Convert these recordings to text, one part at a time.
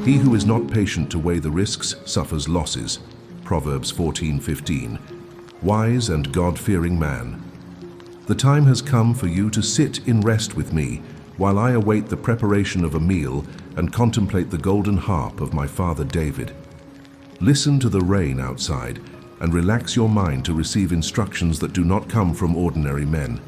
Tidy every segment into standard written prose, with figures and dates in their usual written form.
He who is not patient to weigh the risks suffers losses. Proverbs 14:15. Wise and God-fearing man. The time has come for you to sit in rest with me, while I await the preparation of a meal and contemplate the golden harp of my father David. Listen to the rain outside and relax your mind to receive instructions that do not come from ordinary men,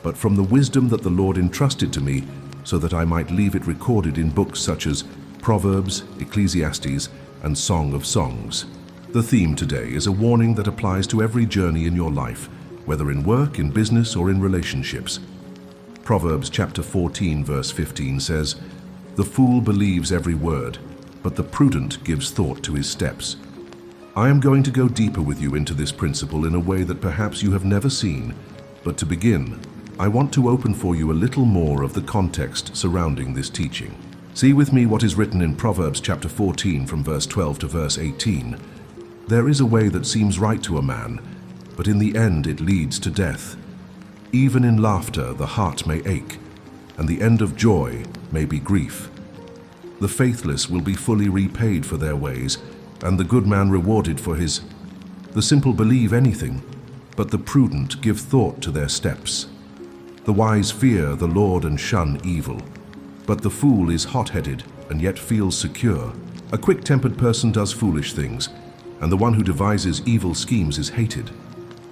but from the wisdom that the Lord entrusted to me, so that I might leave it recorded in books such as Proverbs, Ecclesiastes, and Song of Songs. The theme today is a warning that applies to every journey in your life, whether in work, in business, or in relationships. Proverbs chapter 14, verse 15 says, "The fool believes every word, but the prudent gives thought to his steps." I am going to go deeper with you into this principle in a way that perhaps you have never seen, but to begin, I want to open for you a little more of the context surrounding this teaching. See with me what is written in Proverbs chapter 14 from verse 12 to verse 18. There is a way that seems right to a man, but in the end it leads to death. Even in laughter the heart may ache, and the end of joy may be grief. The faithless will be fully repaid for their ways, and the good man rewarded for his. The simple believe anything, but the prudent give thought to their steps. The wise fear the Lord and shun evil, but the fool is hot-headed and yet feels secure. A quick-tempered person does foolish things, and the one who devises evil schemes is hated.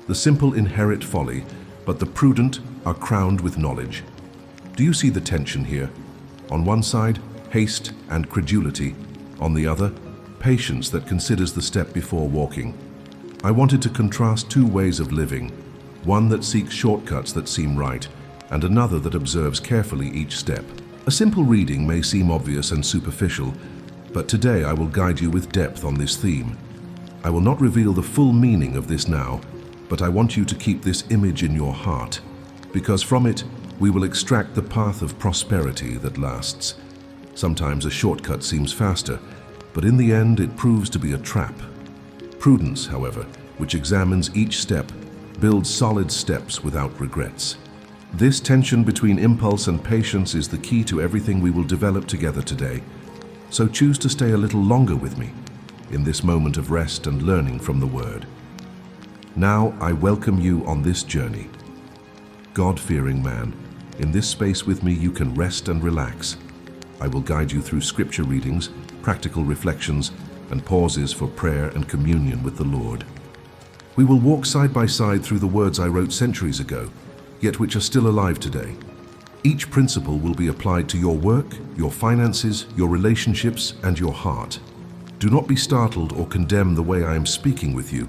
The simple inherit folly, but the prudent are crowned with knowledge. Do you see the tension here? On one side, haste and credulity. On the other, patience that considers the step before walking. I wanted to contrast two ways of living, one that seeks shortcuts that seem right, and another that observes carefully each step. A simple reading may seem obvious and superficial, but today I will guide you with depth on this theme. I will not reveal the full meaning of this now, but I want you to keep this image in your heart, because from it we will extract the path of prosperity that lasts. Sometimes a shortcut seems faster, but in the end it proves to be a trap. Prudence, however, which examines each step, builds solid steps without regrets. This tension between impulse and patience is the key to everything we will develop together today. So choose to stay a little longer with me in this moment of rest and learning from the Word. Now I welcome you on this journey. God-fearing man, in this space with me you can rest and relax. I will guide you through scripture readings, practical reflections, and pauses for prayer and communion with the Lord. We will walk side by side through the words I wrote centuries ago, yet which are still alive today. Each principle will be applied to your work, your finances, your relationships, and your heart. Do not be startled or condemn the way I am speaking with you,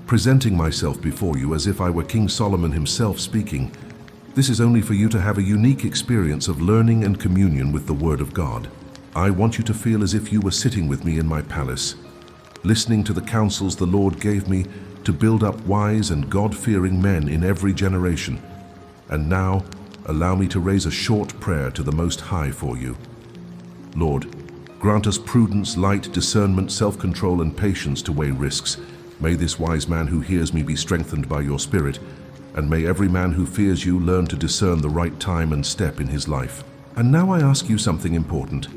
presenting myself before you as if I were King Solomon himself speaking. This is only for you to have a unique experience of learning and communion with the Word of God. I want you to feel as if you were sitting with me in my palace, listening to the counsels the Lord gave me to build up wise and God-fearing men in every generation. And now, allow me to raise a short prayer to the Most High for you. Lord, grant us prudence, light, discernment, self-control, and patience to weigh risks. May this wise man who hears me be strengthened by your Spirit, and may every man who fears you learn to discern the right time and step in his life. And now I ask you something important.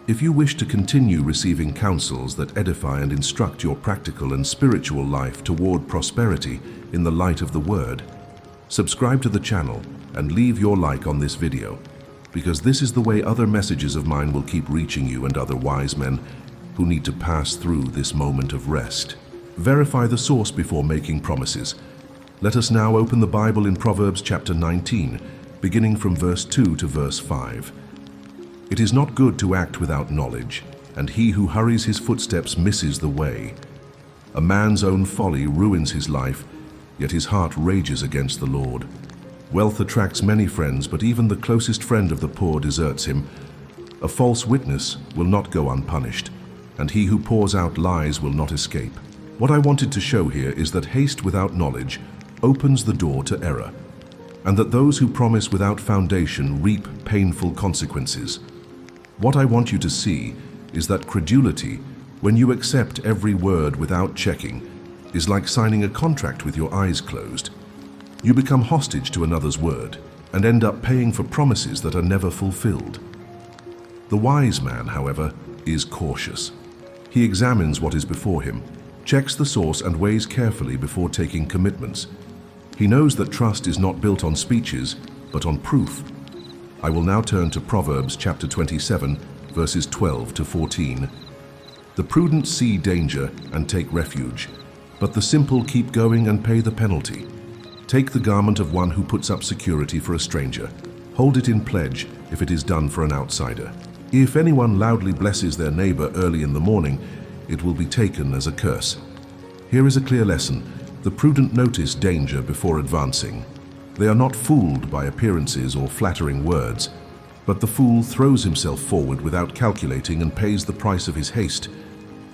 If you wish to continue receiving counsels that edify and instruct your practical and spiritual life toward prosperity in the light of the Word, subscribe to the channel and leave your like on this video, because this is the way other messages of mine will keep reaching you and other wise men who need to pass through this moment of rest. Verify the source before making promises. Let us now open the Bible in Proverbs chapter 19, beginning from verse 2 to verse 5. It is not good to act without knowledge, and he who hurries his footsteps misses the way. A man's own folly ruins his life, yet his heart rages against the Lord. Wealth attracts many friends, but even the closest friend of the poor deserts him. A false witness will not go unpunished, and he who pours out lies will not escape. What I wanted to show here is that haste without knowledge opens the door to error, and that those who promise without foundation reap painful consequences. What I want you to see is that credulity, when you accept every word without checking, is like signing a contract with your eyes closed. You become hostage to another's word and end up paying for promises that are never fulfilled. The wise man, however, is cautious. He examines what is before him, checks the source and weighs carefully before taking commitments. He knows that trust is not built on speeches, but on proof. I will now turn to Proverbs chapter 27, verses 12 to 14. The prudent see danger and take refuge, but the simple keep going and pay the penalty. Take the garment of one who puts up security for a stranger. Hold it in pledge if it is done for an outsider. If anyone loudly blesses their neighbor early in the morning, it will be taken as a curse. Here is a clear lesson. The prudent notice danger before advancing. They are not fooled by appearances or flattering words, but the fool throws himself forward without calculating and pays the price of his haste.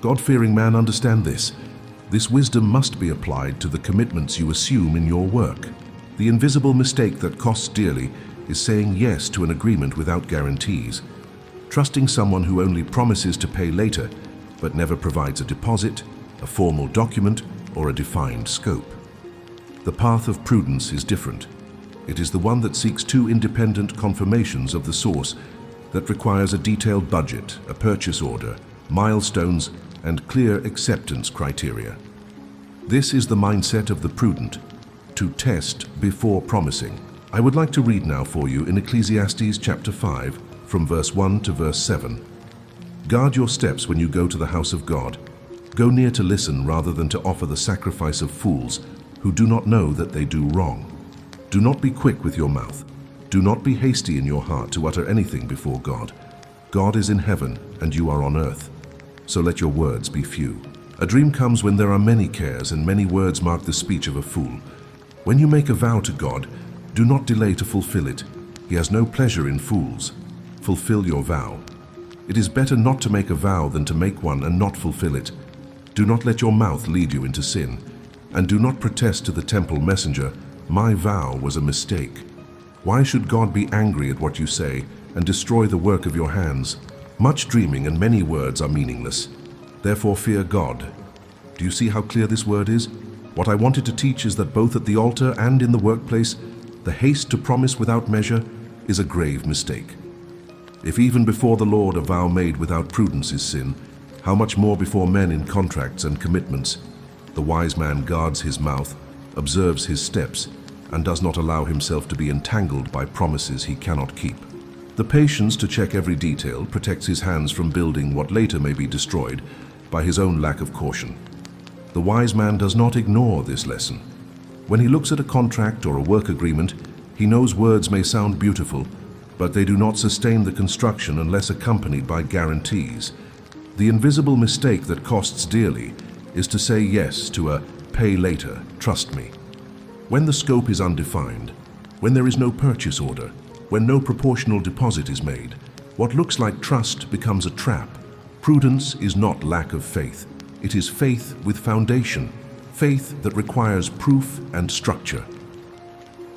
God-fearing man, understand this. This wisdom must be applied to the commitments you assume in your work. The invisible mistake that costs dearly is saying yes to an agreement without guarantees. Trusting someone who only promises to pay later, but never provides a deposit, a formal document, or a defined scope. The path of prudence is different. It is the one that seeks two independent confirmations of the source, that requires a detailed budget, a purchase order, milestones, and clear acceptance criteria. This is the mindset of the prudent, to test before promising. I would like to read now for you in Ecclesiastes chapter 5, from verse 1 to verse 7. Guard your steps when you go to the house of God. Go near to listen rather than to offer the sacrifice of fools who do not know that they do wrong. Do not be quick with your mouth. Do not be hasty in your heart to utter anything before God. God is in heaven and you are on earth, so let your words be few. A dream comes when there are many cares, and many words mark the speech of a fool. When you make a vow to God, do not delay to fulfill it. He has no pleasure in fools. Fulfill your vow. It is better not to make a vow than to make one and not fulfill it. Do not let your mouth lead you into sin, and do not protest to the temple messenger, "My vow was a mistake." Why should God be angry at what you say and destroy the work of your hands? Much dreaming and many words are meaningless. Therefore fear God. Do you see how clear this word is? What I wanted to teach is that both at the altar and in the workplace, the haste to promise without measure is a grave mistake. If even before the Lord a vow made without prudence is sin, how much more before men in contracts and commitments? The wise man guards his mouth, observes his steps, and does not allow himself to be entangled by promises he cannot keep. The patience to check every detail protects his hands from building what later may be destroyed by his own lack of caution. The wise man does not ignore this lesson. When he looks at a contract or a work agreement, he knows words may sound beautiful, but they do not sustain the construction unless accompanied by guarantees. The invisible mistake that costs dearly is to say yes to a "pay later, trust me." When the scope is undefined, when there is no purchase order, when no proportional deposit is made, what looks like trust becomes a trap. Prudence is not lack of faith. It is faith with foundation, faith that requires proof and structure.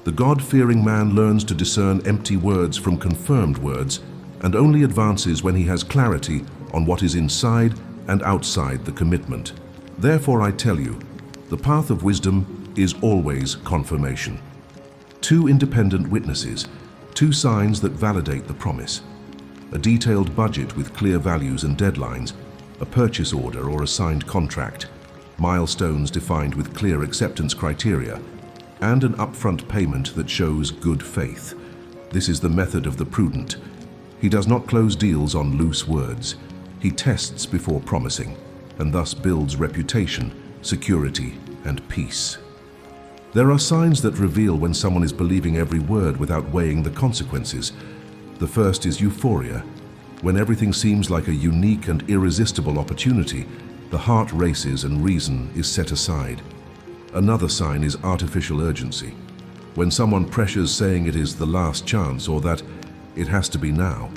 The God-fearing man learns to discern empty words from confirmed words and only advances when he has clarity on what is inside and outside the commitment. Therefore, I tell you, the path of wisdom is always confirmation. Two independent witnesses, two signs that validate the promise. A detailed budget with clear values and deadlines, a purchase order or a signed contract, milestones defined with clear acceptance criteria, and an upfront payment that shows good faith. This is the method of the prudent. He does not close deals on loose words. He tests before promising, and thus builds reputation, security, and peace. There are signs that reveal when someone is believing every word without weighing the consequences. The first is euphoria. When everything seems like a unique and irresistible opportunity, the heart races and reason is set aside. Another sign is artificial urgency. When someone pressures saying it is the last chance or that it has to be now,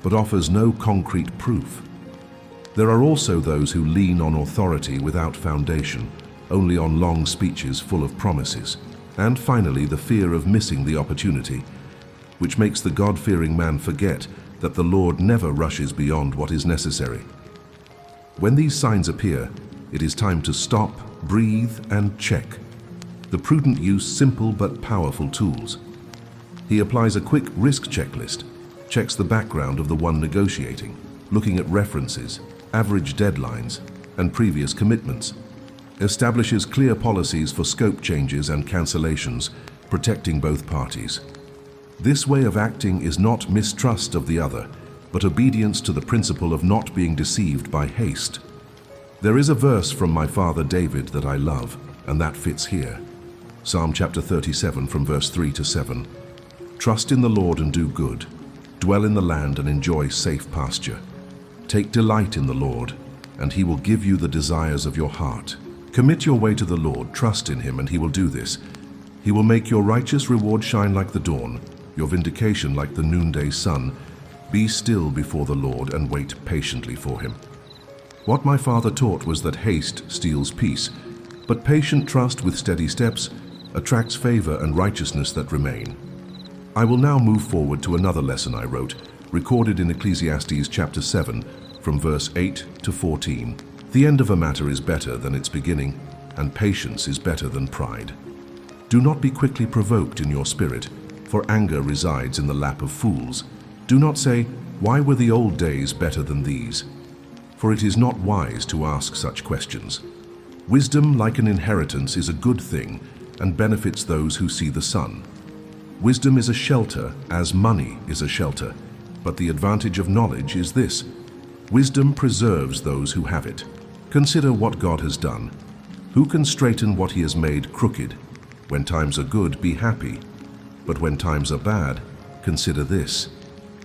but offers no concrete proof. There are also those who lean on authority without foundation, only on long speeches full of promises. And finally, the fear of missing the opportunity, which makes the God-fearing man forget that the Lord never rushes beyond what is necessary. When these signs appear, it is time to stop, breathe, and check. The prudent use simple but powerful tools. He applies a quick risk checklist, checks the background of the one negotiating, looking at references, average deadlines, and previous commitments. Establishes clear policies for scope changes and cancellations, protecting both parties. This way of acting is not mistrust of the other, but obedience to the principle of not being deceived by haste. There is a verse from my father David that I love, and that fits here. Psalm chapter 37 from verse 3 to 7. Trust in the Lord and do good. Dwell in the land and enjoy safe pasture. Take delight in the Lord, and he will give you the desires of your heart. Commit your way to the Lord, trust in him, and he will do this. He will make your righteous reward shine like the dawn, your vindication like the noonday sun. Be still before the Lord and wait patiently for him. What my father taught was that haste steals peace, but patient trust with steady steps attracts favor and righteousness that remain. I will now move forward to another lesson I wrote, recorded in Ecclesiastes chapter 7, from verse 8 to 14. The end of a matter is better than its beginning, and patience is better than pride. Do not be quickly provoked in your spirit, for anger resides in the lap of fools. Do not say, "Why were the old days better than these?" For it is not wise to ask such questions. Wisdom, like an inheritance, is a good thing and benefits those who see the sun. Wisdom is a shelter, as money is a shelter, but the advantage of knowledge is this: wisdom preserves those who have it. Consider what God has done. Who can straighten what he has made crooked? When times are good, be happy. But when times are bad, consider this: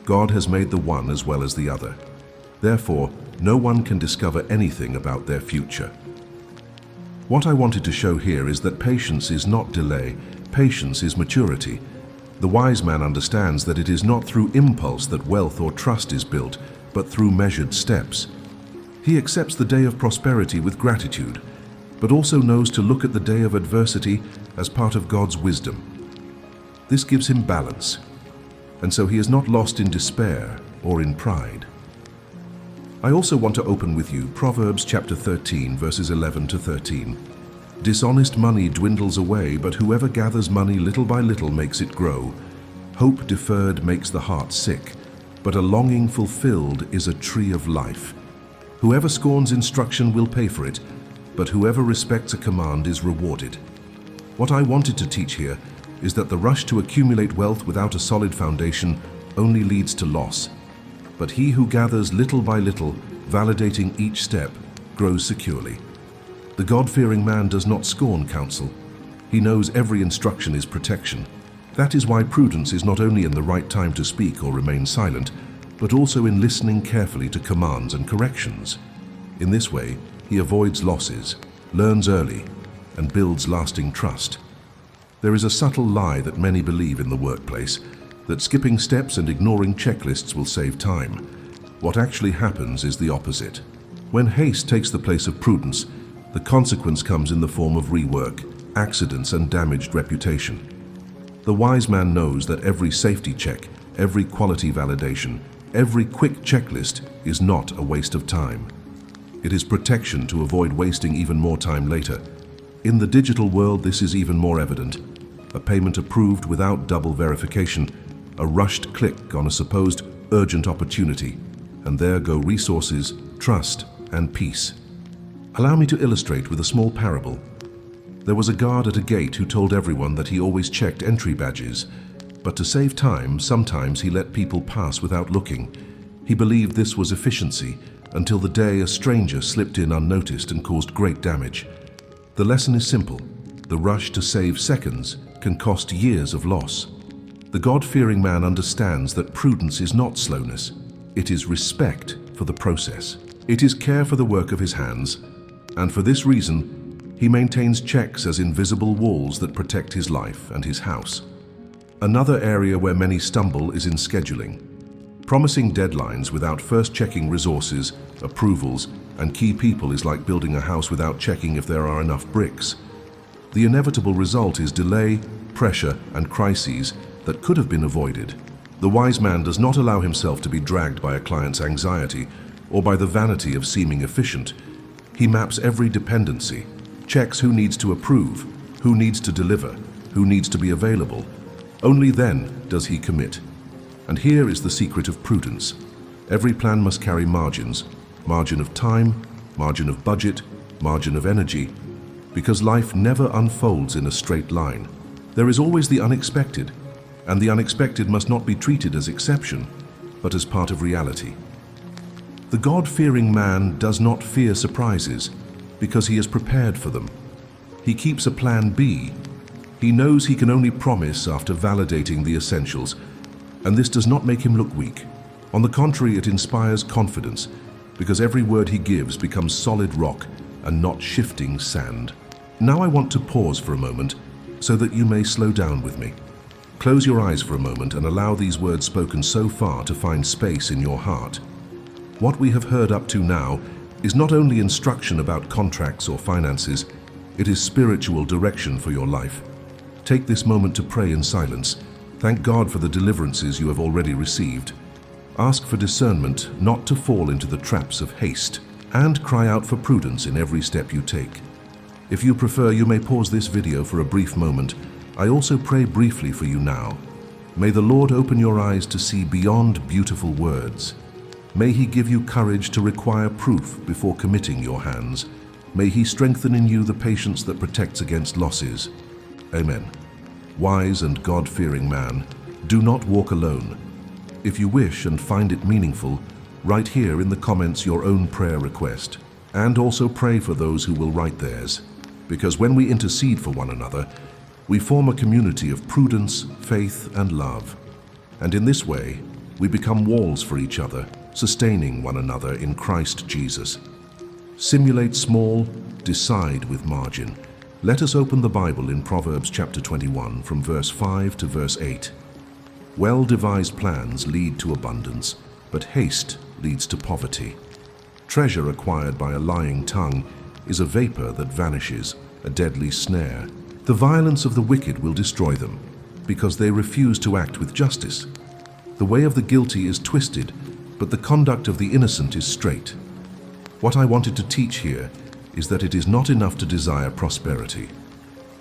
God has made the one as well as the other. Therefore, no one can discover anything about their future. What I wanted to show here is that patience is not delay, patience is maturity. The wise man understands that it is not through impulse that wealth or trust is built, but through measured steps. He accepts the day of prosperity with gratitude, but also knows to look at the day of adversity as part of God's wisdom. This gives him balance, and so he is not lost in despair or in pride. I also want to open with you Proverbs chapter 13, verses 11 to 13. Dishonest money dwindles away, but whoever gathers money little by little makes it grow. Hope deferred makes the heart sick, but a longing fulfilled is a tree of life. Whoever scorns instruction will pay for it, but whoever respects a command is rewarded. What I wanted to teach here is that the rush to accumulate wealth without a solid foundation only leads to loss. But he who gathers little by little, validating each step, grows securely. The God-fearing man does not scorn counsel. He knows every instruction is protection. That is why prudence is not only in the right time to speak or remain silent, but also in listening carefully to commands and corrections. In this way, he avoids losses, learns early, and builds lasting trust. There is a subtle lie that many believe in the workplace, that skipping steps and ignoring checklists will save time. What actually happens is the opposite. When haste takes the place of prudence, the consequence comes in the form of rework, accidents, and damaged reputation. The wise man knows that every safety check, every quality validation, every quick checklist is not a waste of time. It is protection to avoid wasting even more time later. In the digital world, this is even more evident. A payment approved without double verification, a rushed click on a supposed urgent opportunity, and there go resources, trust, and peace. Allow me to illustrate with a small parable. There was a guard at a gate who told everyone that he always checked entry badges, but to save time, sometimes he let people pass without looking. He believed this was efficiency, until the day a stranger slipped in unnoticed and caused great damage. The lesson is simple. The rush to save seconds can cost years of loss. The God-fearing man understands that prudence is not slowness. It is respect for the process. It is care for the work of his hands, and for this reason, he maintains checks as invisible walls that protect his life and his house. Another area where many stumble is in scheduling. Promising deadlines without first checking resources, approvals, and key people is like building a house without checking if there are enough bricks. The inevitable result is delay, pressure, and crises that could have been avoided. The wise man does not allow himself to be dragged by a client's anxiety or by the vanity of seeming efficient. He maps every dependency, checks who needs to approve, who needs to deliver, who needs to be available. Only then does he commit. And here is the secret of prudence. Every plan must carry margins, margin of time, margin of budget, margin of energy, because life never unfolds in a straight line. There is always the unexpected, and the unexpected must not be treated as exception, but as part of reality. The God-fearing man does not fear surprises because he is prepared for them. He keeps a plan B. He knows he can only promise after validating the essentials, and this does not make him look weak. On the contrary, it inspires confidence because every word he gives becomes solid rock and not shifting sand. Now I want to pause for a moment so that you may slow down with me. Close your eyes for a moment and allow these words spoken so far to find space in your heart. What we have heard up to now is not only instruction about contracts or finances, it is spiritual direction for your life. Take this moment to pray in silence. Thank God for the deliverances you have already received. Ask for discernment not to fall into the traps of haste, and cry out for prudence in every step you take. If you prefer, you may pause this video for a brief moment. I also pray briefly for you now. May the Lord open your eyes to see beyond beautiful words. May He give you courage to require proof before committing your hands. May He strengthen in you the patience that protects against losses. Amen. Wise and God-fearing man, do not walk alone. If you wish and find it meaningful, write here in the comments your own prayer request, and also pray for those who will write theirs. Because when we intercede for one another, we form a community of prudence, faith, and love. And in this way, we become walls for each other, sustaining one another in Christ Jesus. Simulate small, decide with margin. Let us open the Bible in Proverbs chapter 21 from verse 5 to verse 8. Well-devised plans lead to abundance, but haste leads to poverty. Treasure acquired by a lying tongue is a vapor that vanishes, a deadly snare. The violence of the wicked will destroy them, because they refuse to act with justice. The way of the guilty is twisted, but the conduct of the innocent is straight. What I wanted to teach here is that it is not enough to desire prosperity.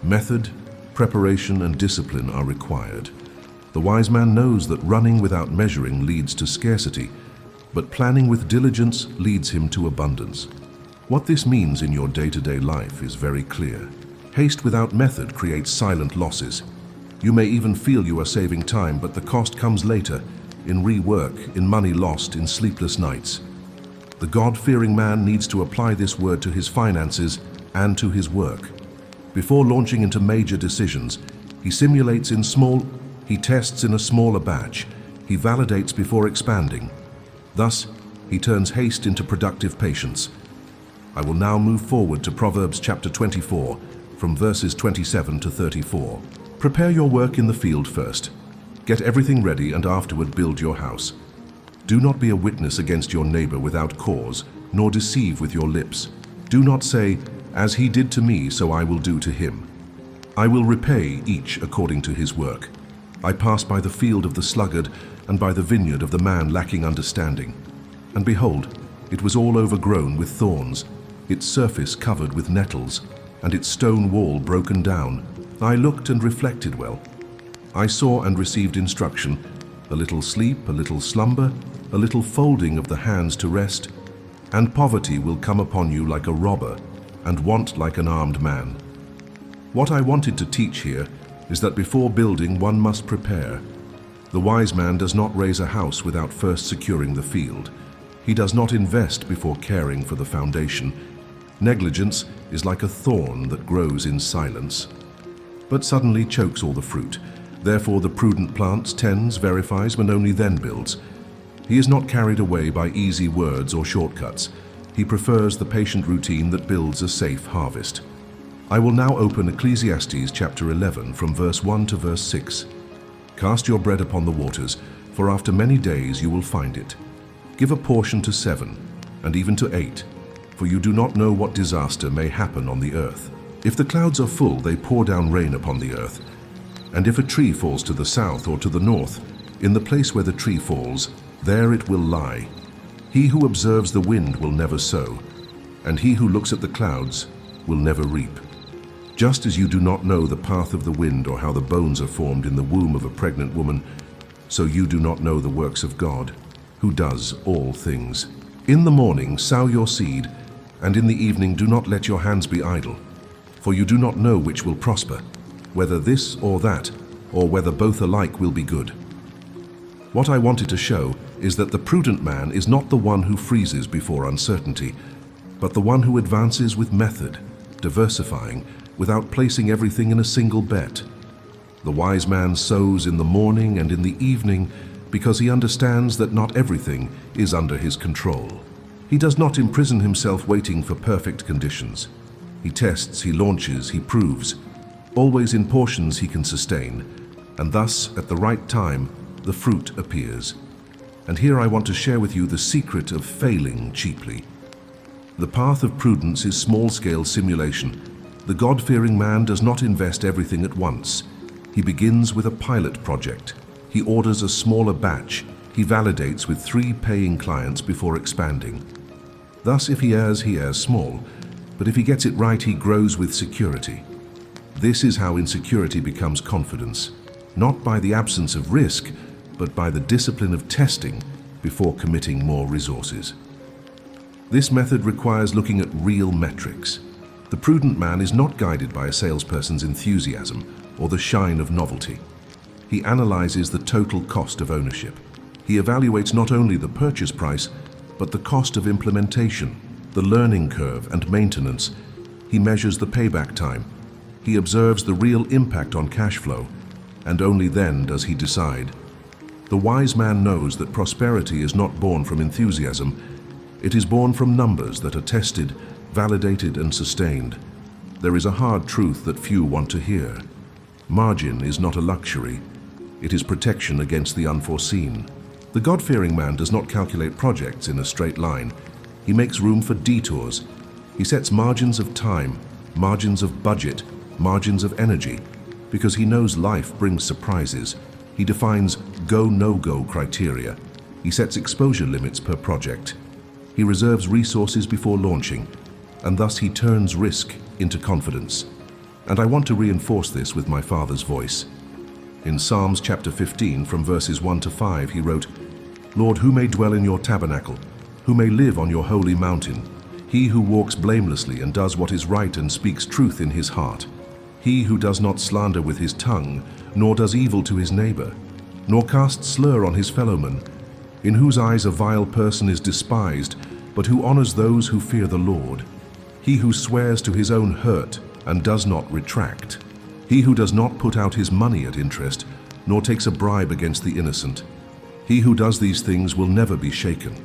Method, preparation, and discipline are required. The wise man knows that running without measuring leads to scarcity, but planning with diligence leads him to abundance. What this means in your day-to-day life is very clear. Haste without method creates silent losses. You may even feel you are saving time, but the cost comes later, in rework, in money lost, in sleepless nights. The God-fearing man needs to apply this word to his finances and to his work. Before launching into major decisions, he simulates in small, he tests in a smaller batch, he validates before expanding. Thus, he turns haste into productive patience. I will now move forward to Proverbs chapter 24, from verses 27 to 34. Prepare your work in the field first. Get everything ready and afterward build your house. Do not be a witness against your neighbor without cause, nor deceive with your lips. Do not say, "As he did to me, so I will do to him." I will repay each according to his work. I passed by the field of the sluggard and by the vineyard of the man lacking understanding. And behold, it was all overgrown with thorns, its surface covered with nettles, and its stone wall broken down. I looked and reflected well. I saw and received instruction, a little sleep, a little slumber, a little folding of the hands to rest, and poverty will come upon you like a robber, and want like an armed man. What I wanted to teach here is that before building, one must prepare. The wise man does not raise a house without first securing the field. He does not invest before caring for the foundation. Negligence is like a thorn that grows in silence, but suddenly chokes all the fruit. Therefore the prudent plants, tends, verifies, and only then builds. He is not carried away by easy words or shortcuts. He prefers the patient routine that builds a safe harvest. I will now open Ecclesiastes chapter 11 from verse 1 to verse 6. Cast your bread upon the waters, for after many days you will find it. Give a portion to 7, and even to 8, for you do not know what disaster may happen on the earth. If the clouds are full, they pour down rain upon the earth. And if a tree falls to the south or to the north, in the place where the tree falls, there it will lie. He who observes the wind will never sow, and he who looks at the clouds will never reap. Just as you do not know the path of the wind or how the bones are formed in the womb of a pregnant woman, so you do not know the works of God, who does all things. In the morning sow your seed, and in the evening do not let your hands be idle. For you do not know which will prosper, whether this or that, or whether both alike will be good. What I wanted to show is that the prudent man is not the one who freezes before uncertainty, but the one who advances with method, diversifying, without placing everything in a single bet. The wise man sows in the morning and in the evening because he understands that not everything is under his control. He does not imprison himself waiting for perfect conditions. He tests, he launches, he proves, always in portions he can sustain, and thus, at the right time, the fruit appears. And here I want to share with you the secret of failing cheaply. The path of prudence is small-scale simulation. The God-fearing man does not invest everything at once. He begins with a pilot project. He orders a smaller batch. He validates with 3 paying clients before expanding. Thus, if he errs small, but if he gets it right, he grows with security. This is how insecurity becomes confidence, not by the absence of risk, but by the discipline of testing before committing more resources. This method requires looking at real metrics. The prudent man is not guided by a salesperson's enthusiasm or the shine of novelty. He analyzes the total cost of ownership. He evaluates not only the purchase price, but the cost of implementation, the learning curve and maintenance. He measures the payback time. He observes the real impact on cash flow, and only then does he decide. The wise man knows that prosperity is not born from enthusiasm. It is born from numbers that are tested, validated, and sustained. There is a hard truth that few want to hear. Margin is not a luxury. It is protection against the unforeseen. The God-fearing man does not calculate projects in a straight line. He makes room for detours. He sets margins of time, margins of budget, margins of energy, because he knows life brings surprises. He defines go-no-go criteria. He sets exposure limits per project. He reserves resources before launching, and thus he turns risk into confidence. And I want to reinforce this with my Father's voice. In Psalms chapter 15, from verses 1 to 5, he wrote, "Lord, who may dwell in your tabernacle? Who may live on your holy mountain? He who walks blamelessly and does what is right and speaks truth in his heart. He who does not slander with his tongue, nor does evil to his neighbor, nor casts slur on his fellowman, in whose eyes a vile person is despised, but who honors those who fear the Lord. He who swears to his own hurt and does not retract. He who does not put out his money at interest, nor takes a bribe against the innocent. He who does these things will never be shaken."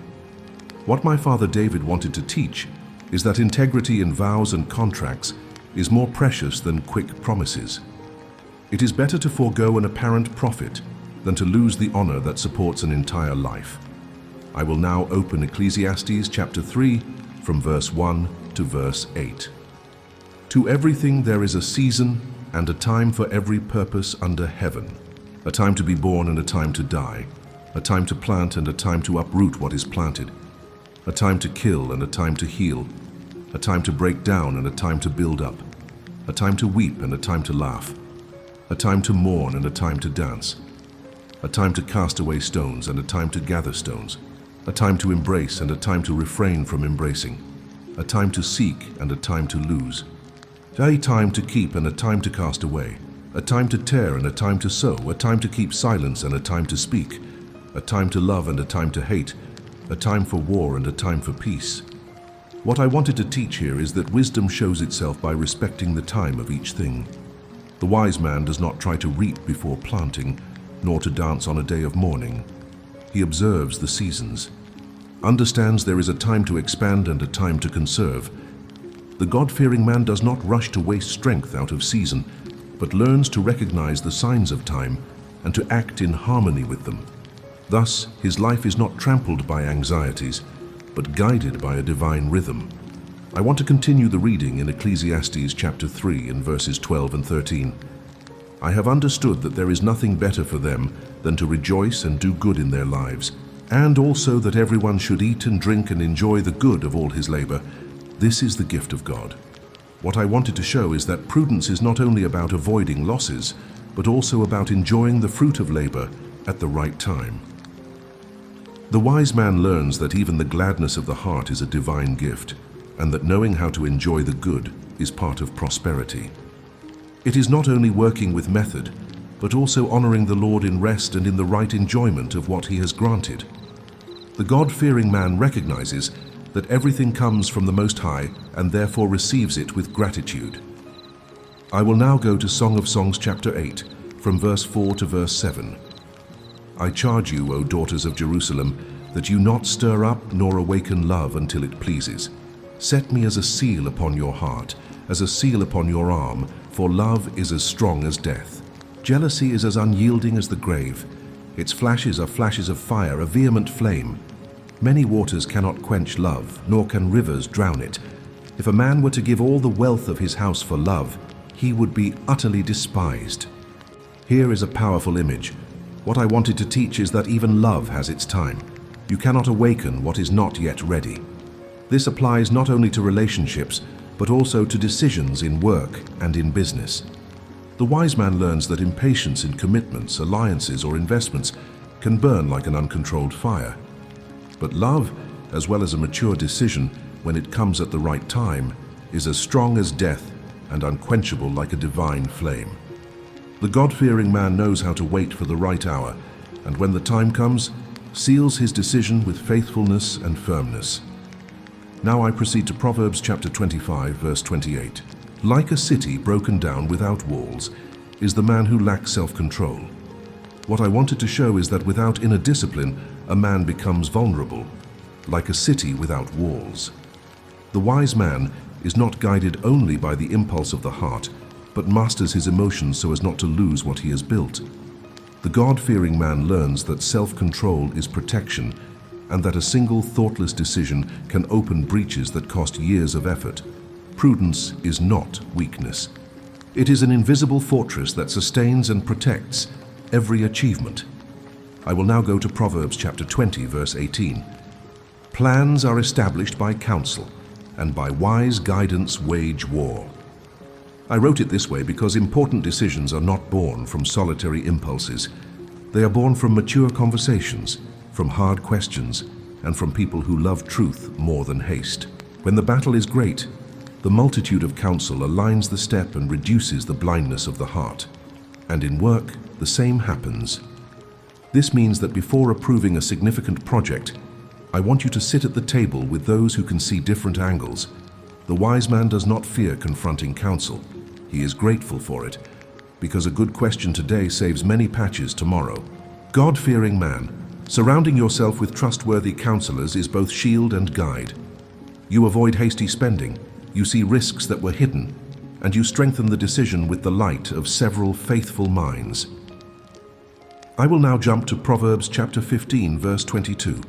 What my father David wanted to teach is that integrity in vows and contracts is more precious than quick promises. It is better to forego an apparent profit than to lose the honor that supports an entire life. I will now open Ecclesiastes chapter 3 from verse 1 to verse 8. "To everything there is a season and a time for every purpose under heaven, a time to be born and a time to die, a time to plant and a time to uproot what is planted, a time to kill and a time to heal, a time to break down and a time to build up, a time to weep and a time to laugh, a time to mourn and a time to dance, a time to cast away stones and a time to gather stones, a time to embrace and a time to refrain from embracing, a time to seek and a time to lose, a time to keep and a time to cast away, a time to tear and a time to sow, a time to keep silence and a time to speak, a time to love and a time to hate, a time for war and a time for peace." What I wanted to teach here is that wisdom shows itself by respecting the time of each thing. The wise man does not try to reap before planting, nor to dance on a day of mourning. He observes the seasons, understands there is a time to expand and a time to conserve. The God-fearing man does not rush to waste strength out of season, but learns to recognize the signs of time and to act in harmony with them. Thus, his life is not trampled by anxieties, but guided by a divine rhythm. I want to continue the reading in Ecclesiastes chapter 3 in verses 12 and 13. "I have understood that there is nothing better for them than to rejoice and do good in their lives, and also that everyone should eat and drink and enjoy the good of all his labor. This is the gift of God." What I wanted to show is that prudence is not only about avoiding losses, but also about enjoying the fruit of labor at the right time. The wise man learns that even the gladness of the heart is a divine gift, and that knowing how to enjoy the good is part of prosperity. It is not only working with method, but also honoring the Lord in rest and in the right enjoyment of what He has granted. The God-fearing man recognizes that everything comes from the Most High and therefore receives it with gratitude. I will now go to Song of Songs chapter 8, from verse 4 to verse 7. I charge you, O daughters of Jerusalem, that you not stir up nor awaken love until it pleases. Set me as a seal upon your heart, as a seal upon your arm, for love is as strong as death. Jealousy is as unyielding as the grave. Its flashes are flashes of fire, a vehement flame. Many waters cannot quench love, nor can rivers drown it. If a man were to give all the wealth of his house for love, he would be utterly despised. Here is a powerful image. What I wanted to teach is that even love has its time. You cannot awaken what is not yet ready. This applies not only to relationships, but also to decisions in work and in business. The wise man learns that impatience in commitments, alliances, or investments can burn like an uncontrolled fire. But love, as well as a mature decision, when it comes at the right time, is as strong as death and unquenchable like a divine flame. The God-fearing man knows how to wait for the right hour, and when the time comes, seals his decision with faithfulness and firmness. Now I proceed to Proverbs chapter 25, verse 28. Like a city broken down without walls is the man who lacks self-control. What I wanted to show is that without inner discipline, a man becomes vulnerable, like a city without walls. The wise man is not guided only by the impulse of the heart, but masters his emotions so as not to lose what he has built. The God-fearing man learns that self-control is protection, and that a single thoughtless decision can open breaches that cost years of effort. Prudence is not weakness. It is an invisible fortress that sustains and protects every achievement. I will now go to Proverbs chapter 20, verse 18. Plans are established by counsel, and by wise guidance wage war. I wrote it this way because important decisions are not born from solitary impulses. They are born from mature conversations, from hard questions, and from people who love truth more than haste. When the battle is great, the multitude of counsel aligns the step and reduces the blindness of the heart. And in work, the same happens. This means that before approving a significant project, I want you to sit at the table with those who can see different angles. The wise man does not fear confronting counsel. He is grateful for it, because a good question today saves many patches tomorrow. God-fearing man, surrounding yourself with trustworthy counselors is both shield and guide. You avoid hasty spending, you see risks that were hidden, and you strengthen the decision with the light of several faithful minds. I will now jump to Proverbs chapter 15, verse 22.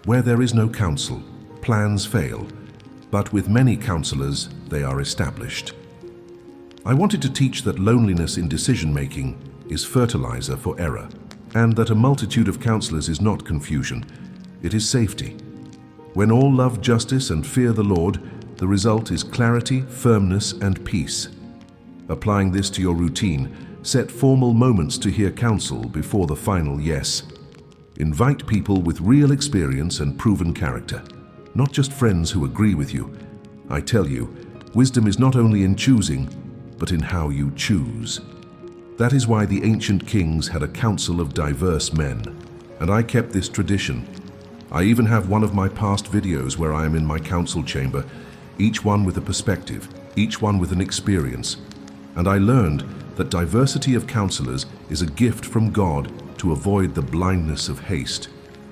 Where there is no counsel, plans fail, but with many counselors they are established. I wanted to teach that loneliness in decision-making is fertilizer for error, and that a multitude of counselors is not confusion, it is safety. When all love justice and fear the Lord, the result is clarity, firmness, and peace. Applying this to your routine, set formal moments to hear counsel before the final yes. Invite people with real experience and proven character, not just friends who agree with you. I tell you, wisdom is not only in choosing, but in how you choose. That is why the ancient kings had a council of diverse men, and I kept this tradition. I even have one of my past videos where I am in my council chamber, each one with a perspective, each one with an experience. And I learned that diversity of counselors is a gift from God to avoid the blindness of haste.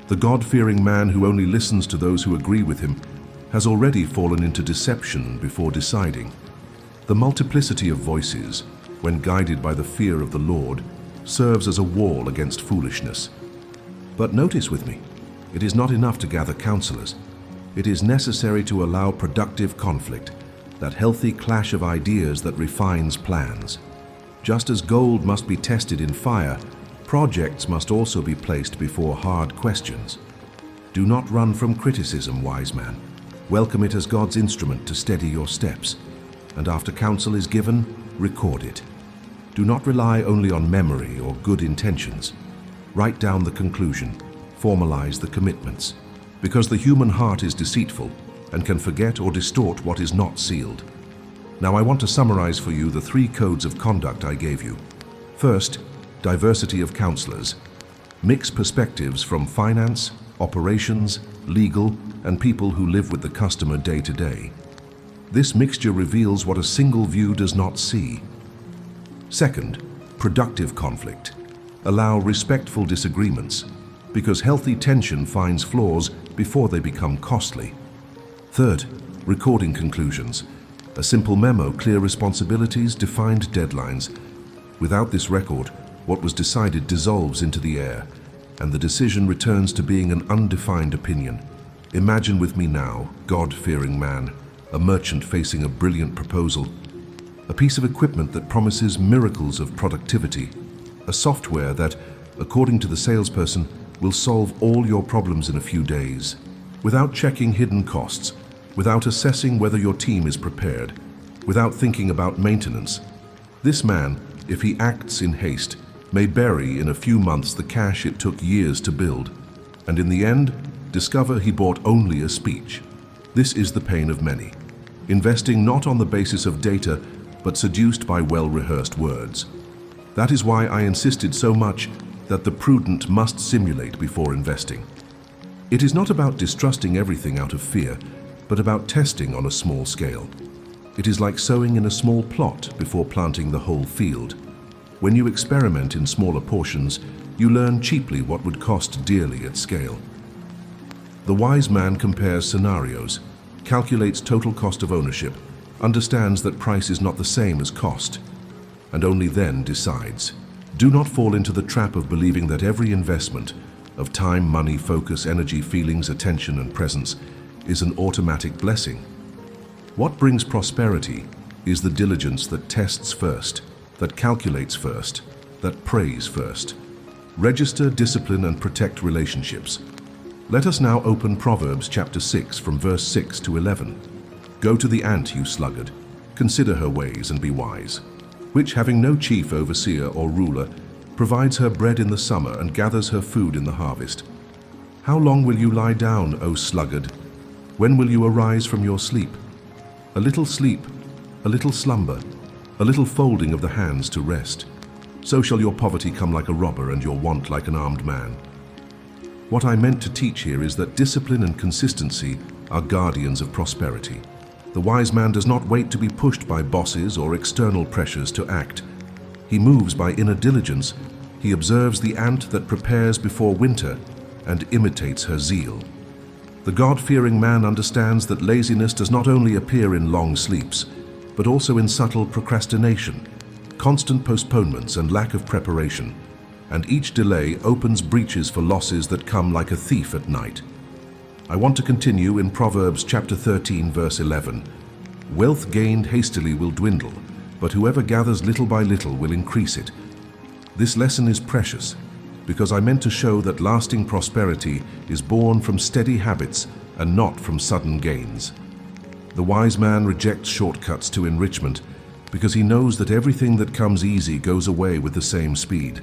The God-fearing man who only listens to those who agree with him has already fallen into deception before deciding. The multiplicity of voices, when guided by the fear of the Lord, serves as a wall against foolishness. But notice with me, it is not enough to gather counselors. It is necessary to allow productive conflict, that healthy clash of ideas that refines plans. Just as gold must be tested in fire, projects must also be placed before hard questions. Do not run from criticism, wise man. Welcome it as God's instrument to steady your steps. And after counsel is given, record it. Do not rely only on memory or good intentions. Write down the conclusion. formalize the commitments, because the human heart is deceitful and can forget or distort what is not sealed. Now I want to summarize for you the 3 codes of conduct I gave you. First, diversity of counselors. Mix perspectives from finance, operations, legal, and people who live with the customer day to day. This mixture reveals what a single view does not see. Second, productive conflict. Allow respectful disagreements, because healthy tension finds flaws before they become costly. Third, recording conclusions. A simple memo, clear responsibilities, defined deadlines. Without this record, what was decided dissolves into the air, and the decision returns to being an undefined opinion. Imagine with me now, God-fearing man, a merchant facing a brilliant proposal, a piece of equipment that promises miracles of productivity, a software that, according to the salesperson, will solve all your problems in a few days, without checking hidden costs, without assessing whether your team is prepared, without thinking about maintenance. This man, if he acts in haste, may bury in a few months the cash it took years to build, and in the end, discover he bought only a speech. This is the pain of many, investing not on the basis of data, but seduced by well-rehearsed words. That is why I insisted so much that the prudent must simulate before investing. It is not about distrusting everything out of fear, but about testing on a small scale. It is like sowing in a small plot before planting the whole field. When you experiment in smaller portions, you learn cheaply what would cost dearly at scale. The wise man compares scenarios, calculates total cost of ownership, understands that price is not the same as cost, and only then decides. Do not fall into the trap of believing that every investment of time, money, focus, energy, feelings, attention, and presence is an automatic blessing. What brings prosperity is the diligence that tests first, that calculates first, that prays first. Register, discipline, and protect relationships. Let us now open Proverbs chapter 6 from verse 6 to 11. Go to the ant, you sluggard. Consider her ways and be wise, which, having no chief, overseer, or ruler, provides her bread in the summer and gathers her food in the harvest. How long will you lie down, O sluggard? When will you arise from your sleep? A little sleep, a little slumber, a little folding of the hands to rest. So shall your poverty come like a robber and your want like an armed man. What I meant to teach here is that discipline and consistency are guardians of prosperity. The wise man does not wait to be pushed by bosses or external pressures to act. He moves by inner diligence. He observes the ant that prepares before winter and imitates her zeal. The God-fearing man understands that laziness does not only appear in long sleeps, but also in subtle procrastination, constant postponements, and lack of preparation. And each delay opens breaches for losses that come like a thief at night. I want to continue in Proverbs chapter 13, verse 11. Wealth gained hastily will dwindle, but whoever gathers little by little will increase it. This lesson is precious, because I meant to show that lasting prosperity is born from steady habits and not from sudden gains. The wise man rejects shortcuts to enrichment because he knows that everything that comes easy goes away with the same speed.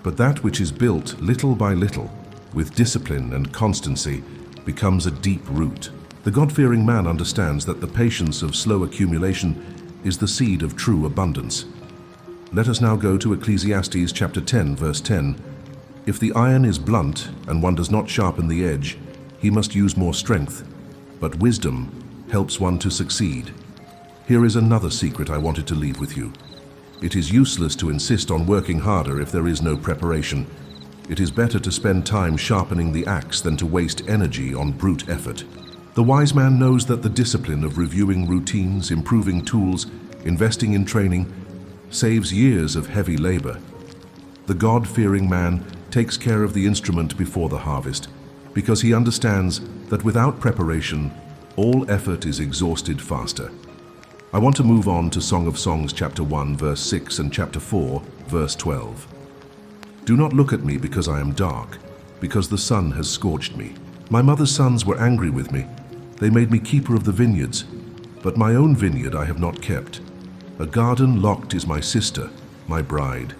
But that which is built little by little, with discipline and constancy, becomes a deep root. The God-fearing man understands that the patience of slow accumulation is the seed of true abundance. Let us now go to Ecclesiastes chapter 10, verse 10. If the iron is blunt and one does not sharpen the edge, he must use more strength, but wisdom helps one to succeed. Here is another secret I wanted to leave with you. It is useless to insist on working harder if there is no preparation. It is better to spend time sharpening the axe than to waste energy on brute effort. The wise man knows that the discipline of reviewing routines, improving tools, investing in training, saves years of heavy labor. The God-fearing man takes care of the instrument before the harvest, because he understands that without preparation, all effort is exhausted faster. I want to move on to Song of Songs chapter 1 verse 6 and chapter 4 verse 12. Do not look at me because I am dark, because the sun has scorched me. My mother's sons were angry with me. They made me keeper of the vineyards, but my own vineyard I have not kept. A garden locked is my sister, my bride.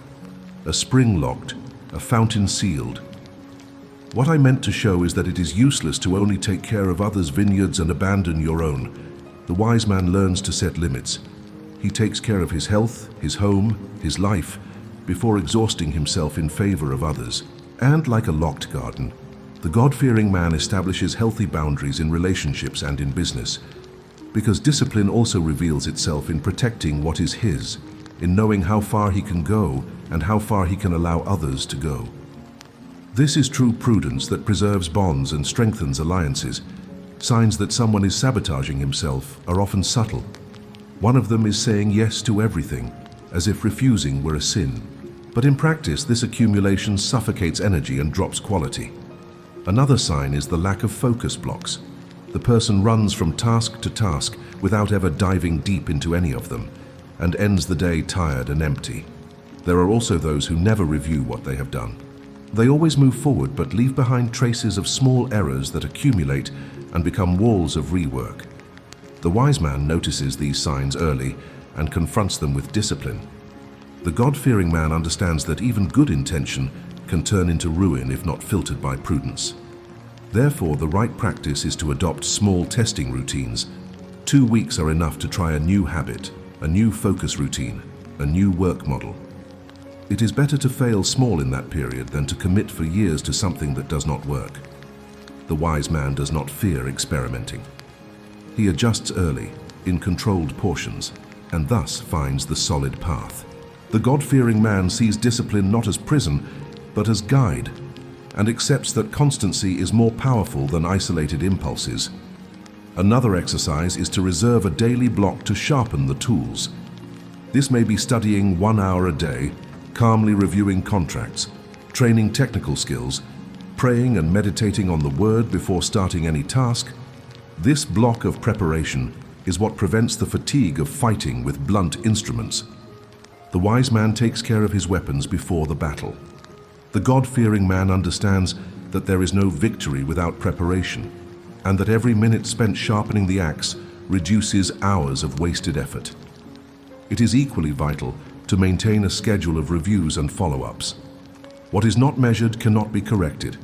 A spring locked, a fountain sealed. What I meant to show is that it is useless to only take care of others' vineyards and abandon your own. The wise man learns to set limits. He takes care of his health, his home, his life, before exhausting himself in favor of others. And like a locked garden, the God-fearing man establishes healthy boundaries in relationships and in business, because discipline also reveals itself in protecting what is his, in knowing how far he can go and how far he can allow others to go. This is true prudence that preserves bonds and strengthens alliances. Signs that someone is sabotaging himself are often subtle. One of them is saying yes to everything, as if refusing were a sin. But in practice, this accumulation suffocates energy and drops quality. Another sign is the lack of focus blocks. The person runs from task to task without ever diving deep into any of them, and ends the day tired and empty. There are also those who never review what they have done. They always move forward but leave behind traces of small errors that accumulate and become walls of rework. The wise man notices these signs early and confronts them with discipline. The God-fearing man understands that even good intention can turn into ruin if not filtered by prudence. Therefore, the right practice is to adopt small testing routines. 2 weeks are enough to try a new habit, a new focus routine, a new work model. It is better to fail small in that period than to commit for years to something that does not work. The wise man does not fear experimenting. He adjusts early, in controlled portions, and thus finds the solid path. The God-fearing man sees discipline not as prison, but as guide, and accepts that constancy is more powerful than isolated impulses. Another exercise is to reserve a daily block to sharpen the tools. This may be studying 1 hour a day, calmly reviewing contracts, training technical skills, praying and meditating on the word before starting any task. This block of preparation is what prevents the fatigue of fighting with blunt instruments. The wise man takes care of his weapons before the battle. The God-fearing man understands that there is no victory without preparation, and that every minute spent sharpening the axe reduces hours of wasted effort. It is equally vital to maintain a schedule of reviews and follow-ups. What is not measured cannot be corrected.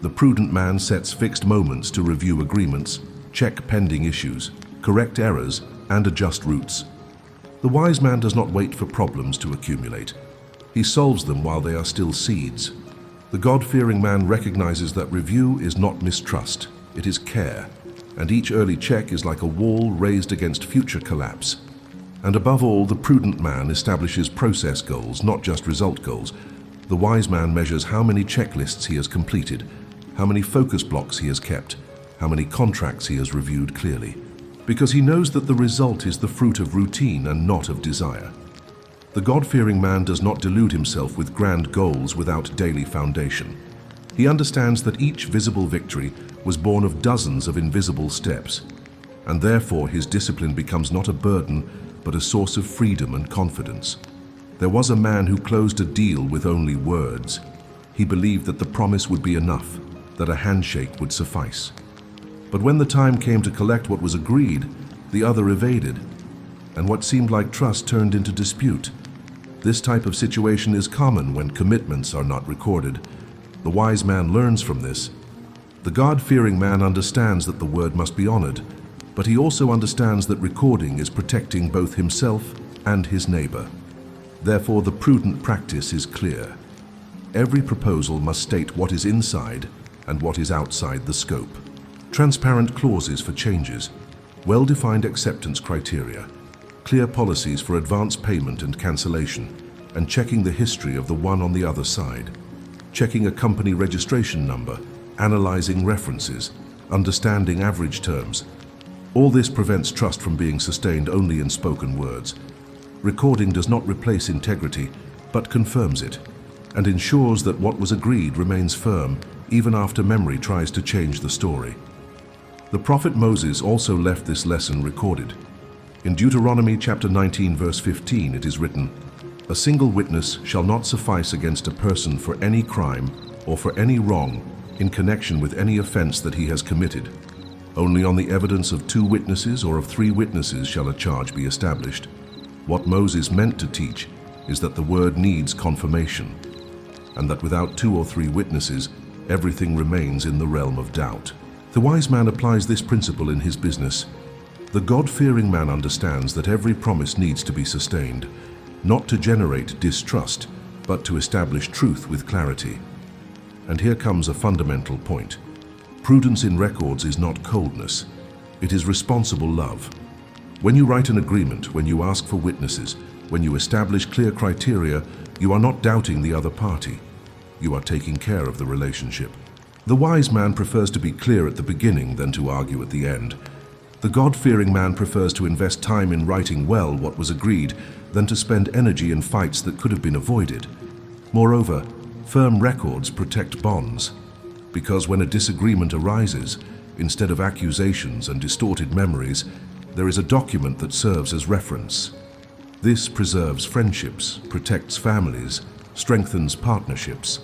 The prudent man sets fixed moments to review agreements, check pending issues, correct errors, and adjust routes. The wise man does not wait for problems to accumulate. He solves them while they are still seeds. The God-fearing man recognizes that review is not mistrust, it is care, and each early check is like a wall raised against future collapse. And above all, the prudent man establishes process goals, not just result goals. The wise man measures how many checklists he has completed, how many focus blocks he has kept, how many contracts he has reviewed clearly, because he knows that the result is the fruit of routine and not of desire. The God-fearing man does not delude himself with grand goals without daily foundation. He understands that each visible victory was born of dozens of invisible steps, and therefore his discipline becomes not a burden, but a source of freedom and confidence. There was a man who closed a deal with only words. He believed that the promise would be enough, that a handshake would suffice. But when the time came to collect what was agreed, the other evaded, and what seemed like trust turned into dispute. This type of situation is common when commitments are not recorded. The wise man learns from this. The God-fearing man understands that the word must be honored, but he also understands that recording is protecting both himself and his neighbor. Therefore, the prudent practice is clear. Every proposal must state what is inside and what is outside the scope. Transparent clauses for changes, well-defined acceptance criteria, clear policies for advance payment and cancellation, and checking the history of the one on the other side. Checking a company registration number, analyzing references, understanding average terms. All this prevents trust from being sustained only in spoken words. Recording does not replace integrity, but confirms it, and ensures that what was agreed remains firm even after memory tries to change the story. The prophet Moses also left this lesson recorded. In Deuteronomy chapter 19 verse 15 it is written, "A single witness shall not suffice against a person for any crime or for any wrong in connection with any offense that he has committed. Only on the evidence of 2 witnesses or of 3 witnesses shall a charge be established." What Moses meant to teach is that the word needs confirmation, and that without 2 or 3 witnesses, everything remains in the realm of doubt. The wise man applies this principle in his business. The God-fearing man understands that every promise needs to be sustained, not to generate distrust, but to establish truth with clarity. And here comes a fundamental point. Prudence in records is not coldness. It is responsible love. When you write an agreement, when you ask for witnesses, when you establish clear criteria, you are not doubting the other party. You are taking care of the relationship. The wise man prefers to be clear at the beginning than to argue at the end. The God-fearing man prefers to invest time in writing well what was agreed than to spend energy in fights that could have been avoided. Moreover, firm records protect bonds, because when a disagreement arises, instead of accusations and distorted memories, there is a document that serves as reference. This preserves friendships, protects families, strengthens partnerships.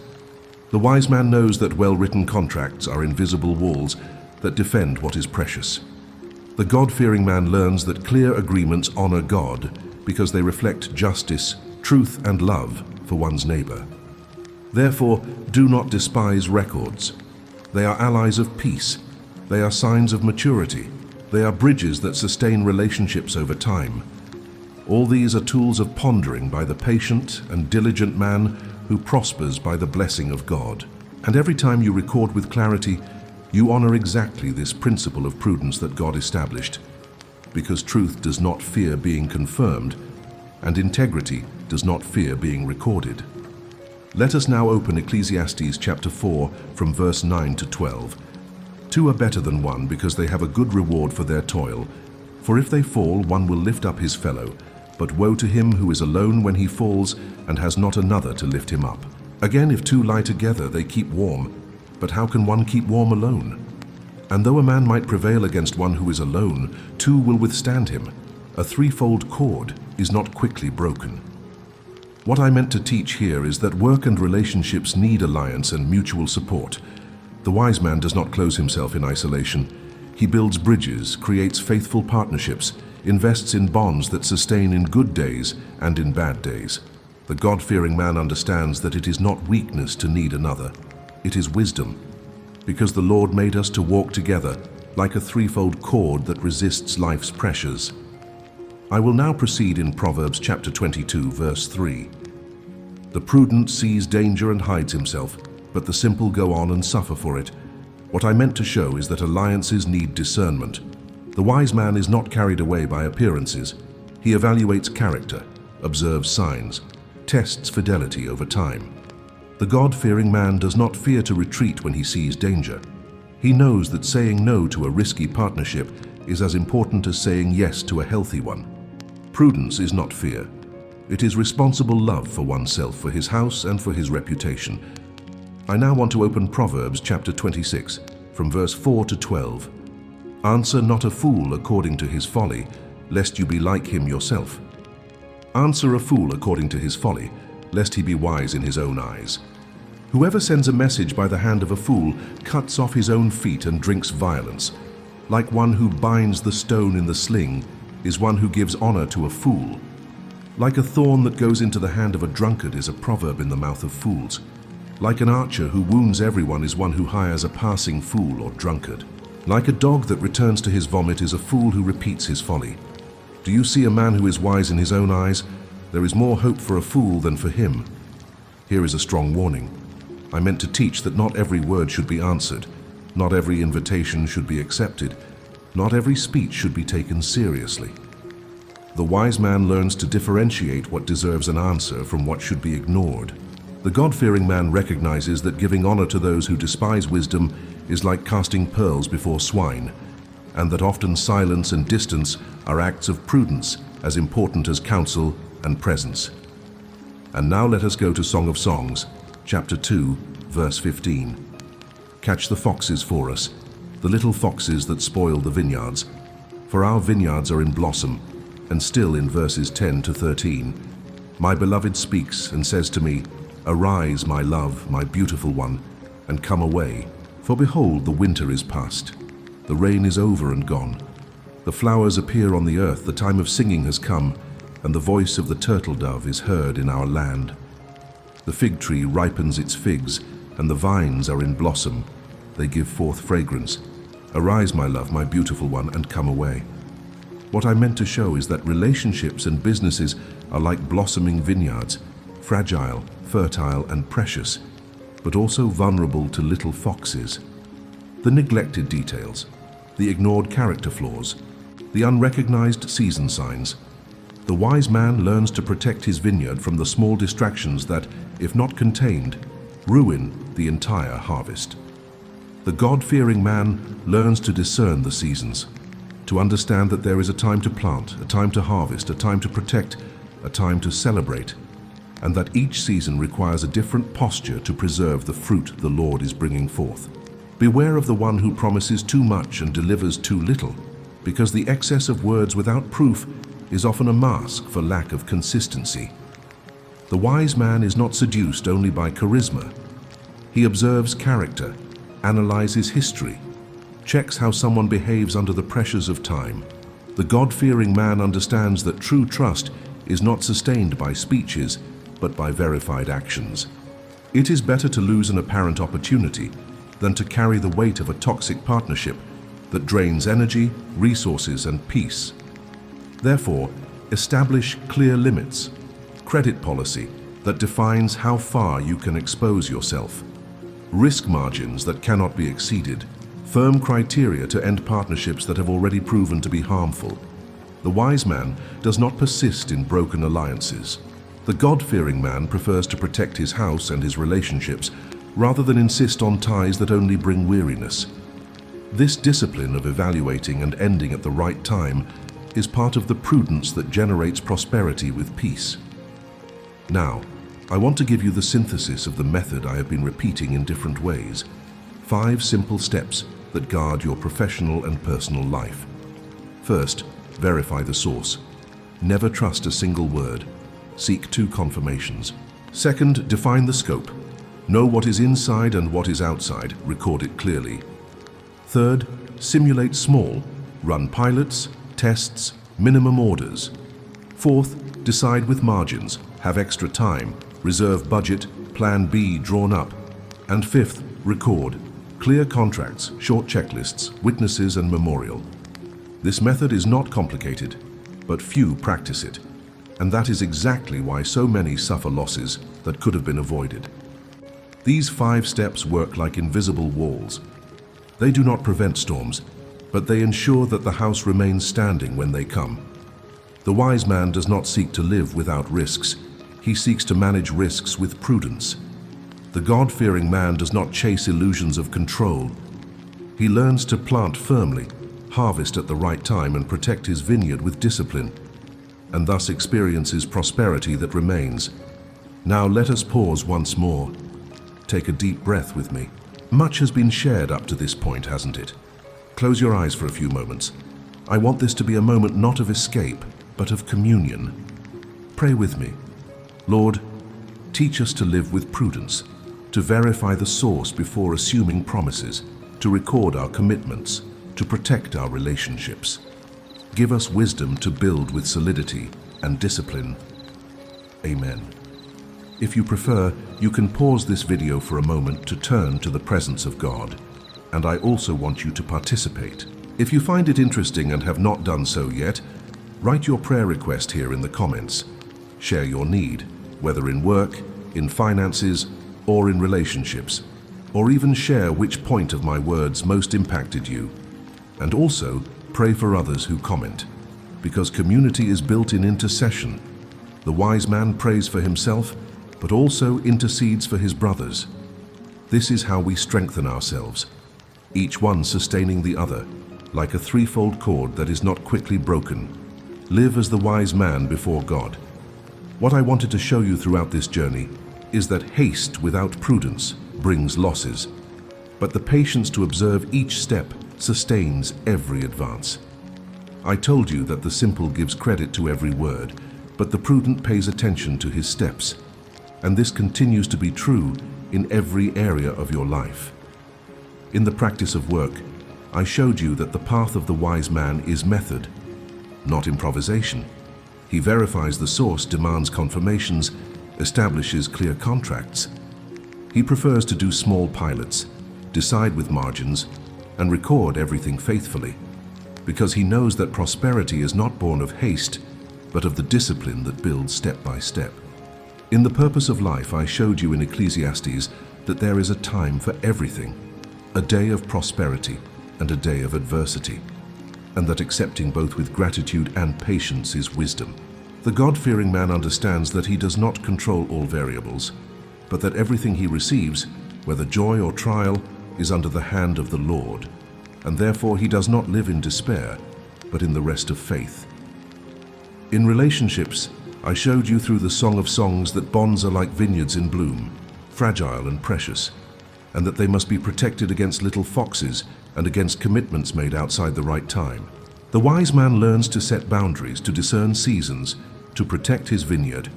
The wise man knows that well-written contracts are invisible walls that defend what is precious. The God-fearing man learns that clear agreements honor God because they reflect justice, truth, and love for one's neighbor. Therefore, do not despise records. They are allies of peace. They are signs of maturity. They are bridges that sustain relationships over time. All these are tools of pondering by the patient and diligent man who prospers by the blessing of God. And every time you record with clarity, you honor exactly this principle of prudence that God established, because truth does not fear being confirmed, and integrity does not fear being recorded. Let us now open Ecclesiastes chapter 4 from verse 9 to 12. Two are better than one because they have a good reward for their toil. For if they fall, one will lift up his fellow. But woe to him who is alone when he falls and has not another to lift him up. Again, if two lie together, they keep warm. But how can one keep warm alone? And though a man might prevail against one who is alone, two will withstand him. A threefold cord is not quickly broken. What I meant to teach here is that work and relationships need alliance and mutual support. The wise man does not close himself in isolation. He builds bridges, creates faithful partnerships, invests in bonds that sustain in good days and in bad days. The God-fearing man understands that it is not weakness to need another. It is wisdom, because the Lord made us to walk together like a threefold cord that resists life's pressures. I will now proceed in Proverbs chapter 22, verse 3. The prudent sees danger and hides himself, but the simple go on and suffer for it. What I meant to show is that alliances need discernment. The wise man is not carried away by appearances. He evaluates character, observes signs, tests fidelity over time. The God-fearing man does not fear to retreat when he sees danger. He knows that saying no to a risky partnership is as important as saying yes to a healthy one. Prudence is not fear. It is responsible love for oneself, for his house, and for his reputation. I now want to open Proverbs chapter 26, from verse 4 to 12. Answer not a fool according to his folly, lest you be like him yourself. Answer a fool according to his folly, lest he be wise in his own eyes. Whoever sends a message by the hand of a fool cuts off his own feet and drinks violence. Like one who binds the stone in the sling is one who gives honor to a fool. Like a thorn that goes into the hand of a drunkard is a proverb in the mouth of fools. Like an archer who wounds everyone is one who hires a passing fool or drunkard. Like a dog that returns to his vomit is a fool who repeats his folly. Do you see a man who is wise in his own eyes? There is more hope for a fool than for him. Here is a strong warning. I meant to teach that not every word should be answered. Not every invitation should be accepted. Not every speech should be taken seriously. The wise man learns to differentiate what deserves an answer from what should be ignored. The God-fearing man recognizes that giving honor to those who despise wisdom is like casting pearls before swine, and that often silence and distance are acts of prudence as important as counsel and presence. And now let us go to Song of Songs, chapter 2, verse 15. Catch the foxes for us, the little foxes that spoil the vineyards. For our vineyards are in blossom, and still in verses 10 to 13. My beloved speaks and says to me, Arise, my love, my beautiful one, and come away. For behold, the winter is past. The rain is over and gone. The flowers appear on the earth, the time of singing has come, and the voice of the turtle dove is heard in our land. The fig tree ripens its figs, and the vines are in blossom. They give forth fragrance. Arise, my love, my beautiful one, and come away. What I meant to show is that relationships and businesses are like blossoming vineyards, fragile, fertile, and precious, but also vulnerable to little foxes. The neglected details, the ignored character flaws, the unrecognized season signs. The wise man learns to protect his vineyard from the small distractions that, if not contained, ruin the entire harvest. The God-fearing man learns to discern the seasons, to understand that there is a time to plant, a time to harvest, a time to protect, a time to celebrate, and that each season requires a different posture to preserve the fruit the Lord is bringing forth. Beware of the one who promises too much and delivers too little, because the excess of words without proof is often a mask for lack of consistency. The wise man is not seduced only by charisma. He observes character, analyzes history, checks how someone behaves under the pressures of time. The God-fearing man understands that true trust is not sustained by speeches, but by verified actions. It is better to lose an apparent opportunity than to carry the weight of a toxic partnership that drains energy, resources, and peace. Therefore, establish clear limits, credit policy that defines how far you can expose yourself, risk margins that cannot be exceeded, firm criteria to end partnerships that have already proven to be harmful. The wise man does not persist in broken alliances. The God-fearing man prefers to protect his house and his relationships rather than insist on ties that only bring weariness. This discipline of evaluating and ending at the right time is part of the prudence that generates prosperity with peace. Now, I want to give you the synthesis of the method I have been repeating in different ways. 5 simple steps that guard your professional and personal life. First, verify the source. Never trust a single word. Seek 2 confirmations. Second, define the scope. Know what is inside and what is outside. Record it clearly. Third, simulate small. Run pilots, tests, minimum orders. Fourth, decide with margins. Have extra time. Reserve budget. Plan B drawn up. And fifth, record. Clear contracts, short checklists, witnesses, and memorial. This method is not complicated, but few practice it. And that is exactly why so many suffer losses that could have been avoided. These 5 steps work like invisible walls. They do not prevent storms, but they ensure that the house remains standing when they come. The wise man does not seek to live without risks. He seeks to manage risks with prudence. The God-fearing man does not chase illusions of control. He learns to plant firmly, harvest at the right time, and protect his vineyard with discipline, and thus experiences prosperity that remains. Now let us pause once more. Take a deep breath with me. Much has been shared up to this point, hasn't it? Close your eyes for a few moments. I want this to be a moment not of escape, but of communion. Pray with me. Lord, teach us to live with prudence, to verify the source before assuming promises, to record our commitments, to protect our relationships. Give us wisdom to build with solidity and discipline. Amen. If you prefer, you can pause this video for a moment to turn to the presence of God. And I also want you to participate. If you find it interesting and have not done so yet, write your prayer request here in the comments. Share your need, whether in work, in finances, or in relationships, or even share which point of my words most impacted you. And also, pray for others who comment, because community is built in intercession. The wise man prays for himself, but also intercedes for his brothers. This is how we strengthen ourselves, each one sustaining the other, like a threefold cord that is not quickly broken. Live as the wise man before God. What I wanted to show you throughout this journey is that haste without prudence brings losses, but the patience to observe each step sustains every advance. I told you that the simple gives credit to every word, but the prudent pays attention to his steps. And this continues to be true in every area of your life. In the practice of work, I showed you that the path of the wise man is method, not improvisation. He verifies the source, demands confirmations, establishes clear contracts. He prefers to do small pilots, decide with margins, and record everything faithfully, because he knows that prosperity is not born of haste, but of the discipline that builds step by step. In the purpose of life, I showed you in Ecclesiastes that there is a time for everything, a day of prosperity and a day of adversity, and that accepting both with gratitude and patience is wisdom. The God-fearing man understands that he does not control all variables, but that everything he receives, whether joy or trial, is under the hand of the Lord, and therefore he does not live in despair, but in the rest of faith. In relationships, I showed you through the Song of Songs that bonds are like vineyards in bloom, fragile and precious, and that they must be protected against little foxes and against commitments made outside the right time. The wise man learns to set boundaries, to discern seasons, to protect his vineyard,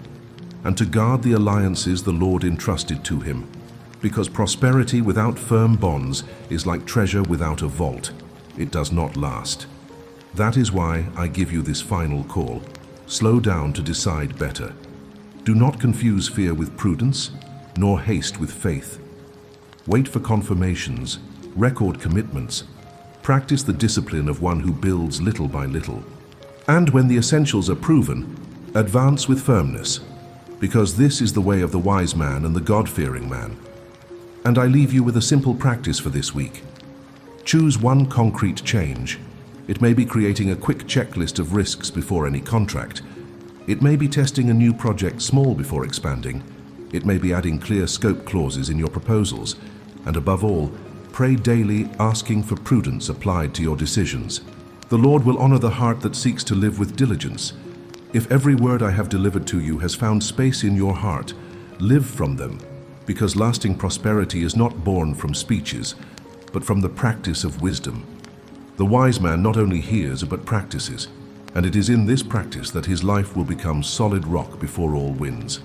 and to guard the alliances the Lord entrusted to him, because prosperity without firm bonds is like treasure without a vault. It does not last. That is why I give you this final call. Slow down to decide better. Do not confuse fear with prudence, nor haste with faith. Wait for confirmations, record commitments, practice the discipline of one who builds little by little. And when the essentials are proven, advance with firmness, because this is the way of the wise man and the God-fearing man. And I leave you with a simple practice for this week. Choose one concrete change. It may be creating a quick checklist of risks before any contract. It may be testing a new project small before expanding. It may be adding clear scope clauses in your proposals. And above all, pray daily, asking for prudence applied to your decisions. The Lord will honor the heart that seeks to live with diligence. If every word I have delivered to you has found space in your heart, live from them, because lasting prosperity is not born from speeches, but from the practice of wisdom. The wise man not only hears but practices, and it is in this practice that his life will become solid rock before all winds.